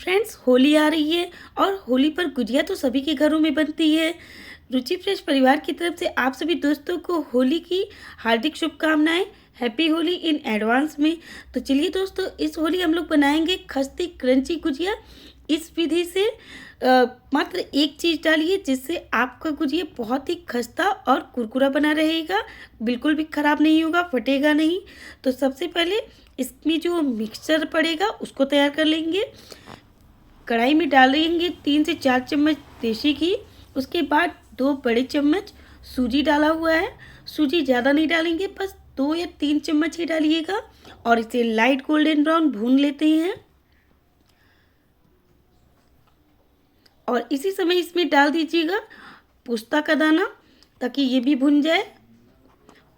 Friends, Holi आ रही है और होली पर गुजिया तो सभी के घरों में बनती है। रुचि फ्रेश परिवार की तरफ से आप सभी दोस्तों को होली की हार्दिक शुभकामनाएं। हैप्पी होली इन एडवांस में। तो चलिए दोस्तों, इस होली हम लोग बनाएंगे खस्ती क्रंची गुजिया। इस विधि से मात्र एक चीज़ डालिए जिससे आपका गुजिया बहुत ही खस्ता और कुरकुरा बना रहेगा, बिल्कुल भी ख़राब नहीं होगा, फटेगा नहीं। तो सबसे पहले इसमें जो मिक्सचर पड़ेगा उसको तैयार कर लेंगे। कढ़ाई में डालेंगे 3 से 4 चम्मच देसी घी। उसके बाद 2 बड़े चम्मच सूजी डाला हुआ है। सूजी ज़्यादा नहीं डालेंगे, बस 2 या 3 चम्मच ही डालिएगा और इसे लाइट गोल्डन ब्राउन भून लेते हैं। और इसी समय इसमें डाल दीजिएगा पोस्ता का दाना, ताकि ये भी भुन जाए।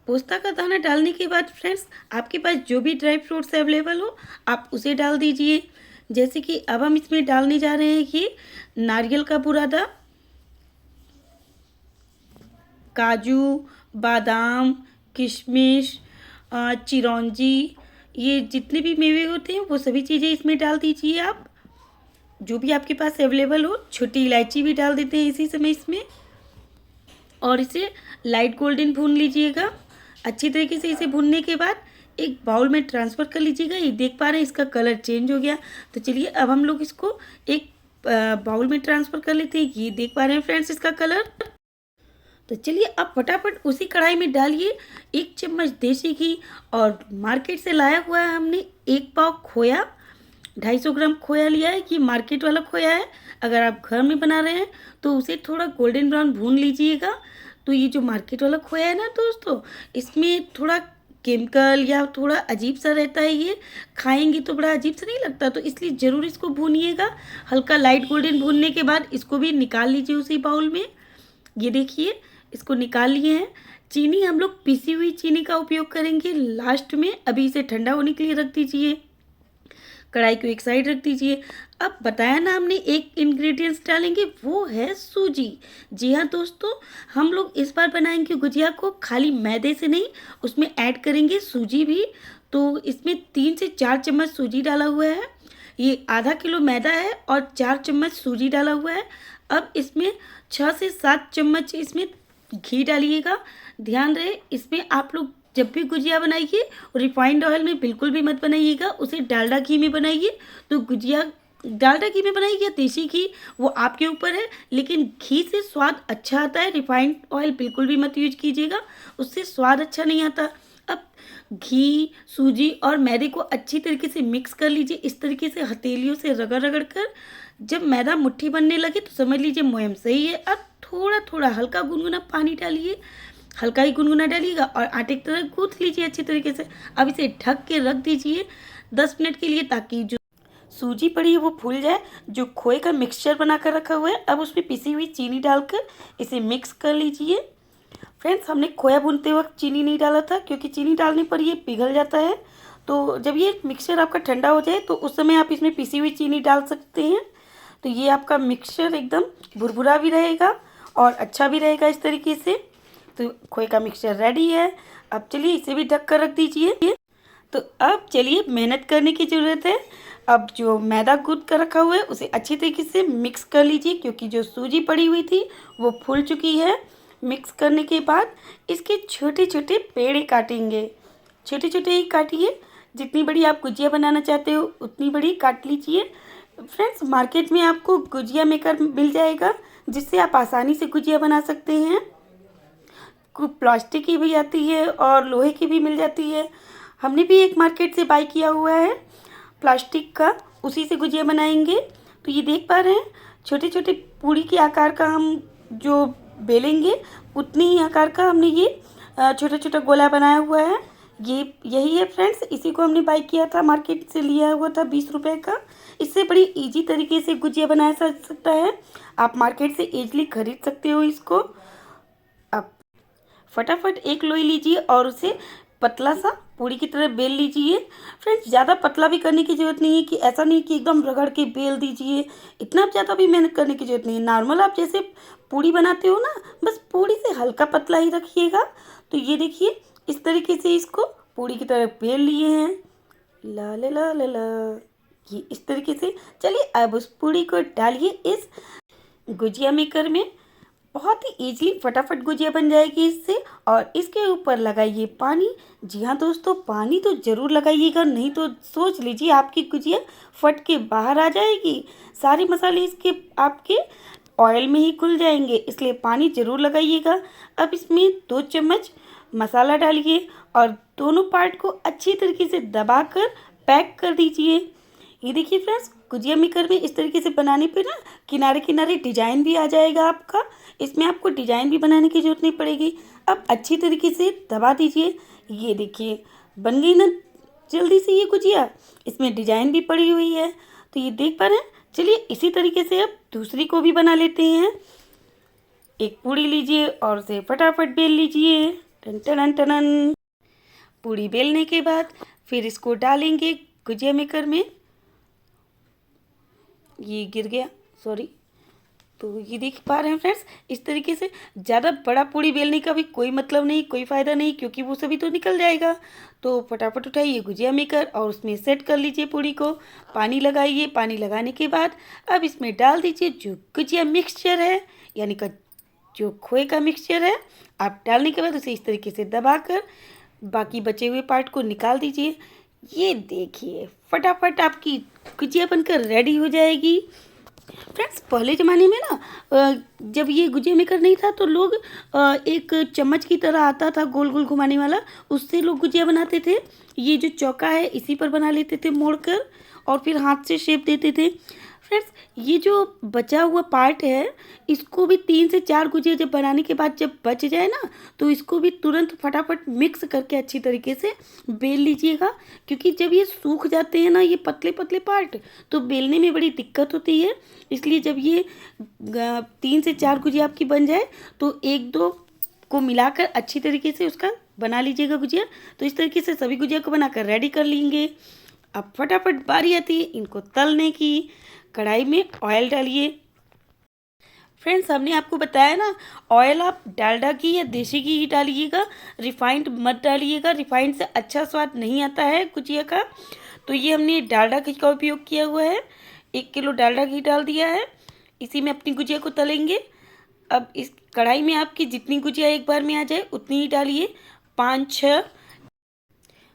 पोस्ता का दाना डालने के बाद फ्रेंड्स, आपके पास जो भी ड्राई फ्रूट्स अवेलेबल हो आप उसे डाल दीजिए। जैसे कि अब हम इसमें डालने जा रहे हैं कि नारियल का बुरादा, काजू, बादाम, किशमिश, चिरौंजी, ये जितने भी मेवे होते हैं वो सभी चीज़ें इसमें डाल दीजिए। आप जो भी आपके पास अवेलेबल हो, छोटी इलायची भी डाल देते हैं इसी समय इसमें। और इसे लाइट गोल्डन भून लीजिएगा। अच्छी तरीके से इसे भूनने के बाद एक बाउल में ट्रांसफ़र कर लीजिएगा। ये देख पा रहे हैं इसका कलर चेंज हो गया। तो चलिए अब हम लोग इसको एक बाउल में ट्रांसफ़र कर लेते हैं। ये देख पा रहे हैं फ्रेंड्स इसका कलर। तो चलिए अब फटाफट उसी कढ़ाई में डालिए 1 चम्मच देसी घी और मार्केट से लाया हुआ है हमने 1 पाव खोया। 250 ग्राम खोया लिया है। ये मार्केट वाला खोया है। अगर आप घर में बना रहे हैं तो उसे थोड़ा गोल्डन ब्राउन भून लीजिएगा। तो ये जो मार्केट वाला खोया है ना दोस्तों, इसमें थोड़ा केमिकल या थोड़ा अजीब सा रहता है। ये खाएंगे तो बड़ा अजीब सा नहीं लगता, तो इसलिए ज़रूर इसको भूनिएगा। हल्का लाइट गोल्डन भूनने के बाद इसको भी निकाल लीजिए उसी बाउल में। ये देखिए इसको निकाल लिए हैं। चीनी हम लोग पिसी हुई चीनी का उपयोग करेंगे लास्ट में। अभी इसे ठंडा होने के लिए रख दीजिए। कढ़ाई को एक साइड रख दीजिए। अब बताया ना हमने एक इंग्रेडिएंट्स डालेंगे, वो है सूजी। जी हाँ दोस्तों, हम लोग इस बार बनाएंगे गुजिया को खाली मैदे से नहीं, उसमें ऐड करेंगे सूजी भी। तो इसमें 3 से 4 चम्मच सूजी डाला हुआ है। ये आधा किलो मैदा है और 4 चम्मच सूजी डाला हुआ है। अब इसमें 6 से 7 चम्मच इसमें घी डालिएगा। ध्यान रहे इसमें आप लोग जब भी गुजिया बनाइए रिफाइंड ऑयल में बिल्कुल भी मत बनाइएगा, उसे डालडा घी में बनाइए। तो गुजिया डालडा घी में बनाइए या देसी घी, वो आपके ऊपर है, लेकिन घी से स्वाद अच्छा आता है। रिफाइंड ऑयल बिल्कुल भी मत यूज कीजिएगा, उससे स्वाद अच्छा नहीं आता। अब घी, सूजी और मैदे को अच्छी तरीके से मिक्स कर लीजिए। इस तरीके से हथेलियों से रगड़ रगड़ कर जब मैदा मुट्ठी बनने लगे तो समझ लीजिए मुहिम सही है। अब थोड़ा थोड़ा हल्का गुनगुना पानी डालिए, हल्का ही गुनगुना डालिएगा और आटे की तरह गूँथ लीजिए अच्छी तरीके से। अब इसे ढक के रख दीजिए 10 मिनट के लिए, ताकि जो सूजी पड़ी है वो फूल जाए। जो खोए का मिक्सचर बना कर रखा हुआ है, अब उसमें पिसी हुई चीनी डालकर इसे मिक्स कर लीजिए। फ्रेंड्स, हमने खोया भूनते वक्त चीनी नहीं डाला था, क्योंकि चीनी डालने पर ये पिघल जाता है। तो जब ये मिक्सचर आपका ठंडा हो जाए तो उस समय आप इसमें पिसी हुई चीनी डाल सकते हैं। तो ये आपका मिक्सचर एकदम भुरभुरा भी रहेगा और अच्छा भी रहेगा इस तरीके से। तो खोए का मिक्सचर रेडी है। अब चलिए इसे भी ढक कर रख दीजिए। तो अब चलिए मेहनत करने की ज़रूरत है। अब जो मैदा गूंथ कर रखा हुआ है उसे अच्छी तरीके से मिक्स कर लीजिए, क्योंकि जो सूजी पड़ी हुई थी वो फूल चुकी है। मिक्स करने के बाद इसके छोटे छोटे पेड़े काटेंगे। छोटे छोटे ही काटिए, जितनी बड़ी आप गुजिया बनाना चाहते हो उतनी बड़ी काट लीजिए। फ्रेंड्स, मार्केट में आपको गुजिया मेकर मिल जाएगा, जिससे आप आसानी से गुजिया बना सकते हैं। प्लास्टिक की भी आती है और लोहे की भी मिल जाती है। हमने भी एक मार्केट से बाय किया हुआ है प्लास्टिक का, उसी से गुजिया बनाएंगे। तो ये देख पा रहे हैं छोटे छोटे पूड़ी के आकार का हम जो बेलेंगे उतनी ही आकार का हमने ये छोटा छोटा गोला बनाया हुआ है। ये यही है फ्रेंड्स, इसी को हमने बाय किया था, मार्केट से लिया हुआ था 20 रुपये का। इससे बड़ी इजी तरीके से गुजिया बनाया जा सकता है। आप मार्केट से इजली खरीद सकते हो इसको। अब फटाफट एक लोई लीजिए और उसे पतला सा पूड़ी की तरह बेल लीजिए। फ्रेंड्स, ज़्यादा पतला भी करने की ज़रूरत नहीं है, कि ऐसा नहीं कि एकदम रगड़ के बेल दीजिए। इतना ज़्यादा भी मेहनत करने की ज़रूरत नहीं है। नॉर्मल आप जैसे पूड़ी बनाते हो ना, बस पूड़ी से हल्का पतला ही रखिएगा। तो ये देखिए इस तरीके से इसको पूड़ी की तरह बेल लिए हैं। ला ला ला ला ला, ये इस तरीके से। चलिए अब उस पूड़ी को डालिए इस गुजिया मेकर में। बहुत ही इजीली फटाफट गुजिया बन जाएगी इससे। और इसके ऊपर लगाइए पानी। जी हाँ दोस्तों, पानी तो ज़रूर लगाइएगा, नहीं तो सोच लीजिए आपकी गुजिया फट के बाहर आ जाएगी। सारे मसाले इसके आपके ऑयल में ही घुल जाएंगे, इसलिए पानी ज़रूर लगाइएगा। अब इसमें 2 चम्मच मसाला डालिए और दोनों पार्ट को अच्छी तरीके से दबाकर पैक कर दीजिए। ये देखिए फ्रेंड्स, गुजिया मेकर में इस तरीके से बनाने पे ना किनारे किनारे डिजाइन भी आ जाएगा आपका। इसमें आपको डिजाइन भी बनाने की जरूरत नहीं पड़ेगी। अब अच्छी तरीके से दबा दीजिए। ये देखिए बन गई ना जल्दी से ये गुजिया, इसमें डिजाइन भी पड़ी हुई है, तो ये देख पा रहे हैं। चलिए इसी तरीके से अब दूसरी को भी बना लेते हैं। एक पूड़ी लीजिए और उसे फटाफट बेल लीजिए। Ton ton ton. पूड़ी बेलने के बाद फिर इसको डालेंगे गुजिया मेकर में। ये गिर गया, सॉरी। तो ये देख पा रहे हैं फ्रेंड्स, इस तरीके से ज़्यादा बड़ा पूड़ी बेलने का भी कोई मतलब नहीं, कोई फ़ायदा नहीं, क्योंकि वो सभी तो निकल जाएगा। तो फटाफट उठाइए गुजिया मेकर और उसमें सेट कर लीजिए पूड़ी को। पानी लगाइए। पानी लगाने के बाद अब इसमें डाल दीजिए जो गुजिया मिक्सचर है, यानी का जो खोए का मिक्सचर है। आप डालने के बाद उसे इस तरीके से दबाकर बाकी बचे हुए पार्ट को निकाल दीजिए। ये देखिए फटाफट आपकी गुजिया बनकर रेडी हो जाएगी। फ्रेंड्स पहले ज़माने में ना जब ये गुजिया मेकर नहीं था तो लोग एक चम्मच की तरह आता था गोल गोल घुमाने वाला, उससे लोग गुजिया बनाते थे। ये जो चौका है इसी पर बना लेते थे मोड़कर, और फिर हाथ से शेप देते थे। फ्रेंड्स ये जो बचा हुआ पार्ट है, इसको भी 3 से 4 गुजिया जब बनाने के बाद जब बच जाए ना, तो इसको भी तुरंत फटाफट मिक्स करके अच्छी तरीके से बेल लीजिएगा। क्योंकि जब ये सूख जाते हैं ना ये पतले पतले पार्ट, तो बेलने में बड़ी दिक्कत होती है। इसलिए जब ये 3 से 4 गुजिया आपकी बन जाए तो 1-2 को मिलाकर अच्छी तरीके से उसका बना लीजिएगा गुजिया। तो इस तरीके से सभी गुजिया को बनाकर रेडी कर लेंगे। अब फटाफट बारी आती है इनको तलने की। कढ़ाई में ऑयल डालिए। फ्रेंड्स हमने आपको बताया ना, ऑयल आप डालडा की या देसी घी ही डालिएगा, रिफाइंड मत डालिएगा। रिफाइंड से अच्छा स्वाद नहीं आता है गुजिया का। तो ये हमने डालडा घी का उपयोग किया हुआ है। 1 किलो डालडा घी डाल दिया है। इसी में अपनी गुजिया को तलेंगे। अब इस कढ़ाई में आपकी जितनी गुजिया एक बार में आ जाए उतनी ही डालिए। 5-6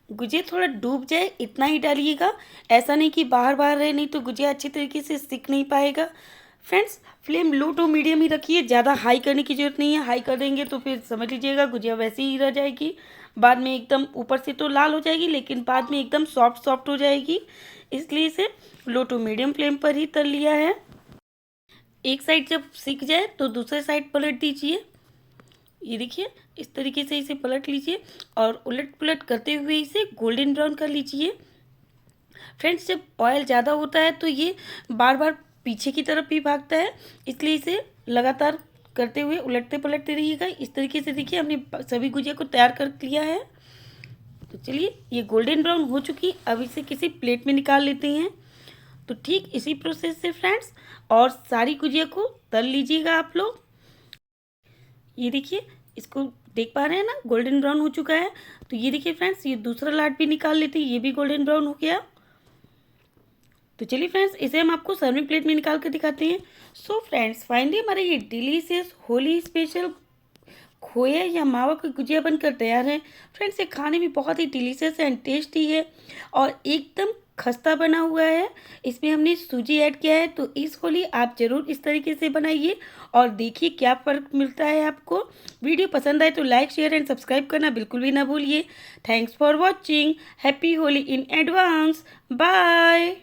गुजिया थोड़ा डूब जाए इतना ही डालिएगा। ऐसा नहीं कि बाहर बाहर रहे, नहीं तो गुजिया अच्छी तरीके से सिक नहीं पाएगा। Friends flame low to medium ही रखिए, ज़्यादा हाई करने की ज़रूरत नहीं है। हाई कर देंगे तो फिर समझ लीजिएगा गुजिया वैसे ही रह जाएगी। बाद में एकदम ऊपर से तो लाल हो जाएगी, लेकिन बाद में एकदम सॉफ्ट सॉफ्ट हो जाएगी। इसलिए इसे लो टू मीडियम फ्लेम पर ही तल लिया है। एक साइड जब सिक जाए तो दूसरे साइड पलट दीजिए। ये देखिए इस तरीके से इसे पलट लीजिए और उलट पुलट करते हुए इसे गोल्डन ब्राउन कर लीजिए। फ्रेंड्स जब ऑयल ज़्यादा होता है तो ये बार बार पीछे की तरफ भी भागता है, इसलिए इसे लगातार करते हुए उलटते पलटते रहिएगा। इस तरीके से देखिए हमने सभी गुजिया को तैयार कर लिया है। तो चलिए ये गोल्डन ब्राउन हो चुकी, अब इसे किसी प्लेट में निकाल लेते हैं। तो ठीक इसी प्रोसेस से फ्रेंड्स और सारी गुजिया को तल लीजिएगा आप लोग। ये देखिए इसको देख पा रहे हैं ना, गोल्डन ब्राउन हो चुका है। तो ये देखिए फ्रेंड्स ये दूसरा लाट भी निकाल लेते हैं, ये भी गोल्डन ब्राउन हो गया। तो चलिए फ्रेंड्स इसे हम आपको सर्विंग प्लेट में निकाल कर दिखाते हैं। सो फ्रेंड्स फाइनली हमारा ये डिलीशियस होली स्पेशल खोया या मावा की गुजिया बनकर तैयार है। फ्रेंड्स ये खाने में बहुत ही डिलीशियस एंड टेस्टी है और एकदम खस्ता बना हुआ है। इसमें हमने सूजी ऐड किया है। तो इस होली आप ज़रूर इस तरीके से बनाइए और देखिए क्या फ़र्क मिलता है आपको। वीडियो पसंद आए तो लाइक शेयर एंड सब्सक्राइब करना बिल्कुल भी ना भूलिए। Thanks for watching. Happy Holi in advance. Bye.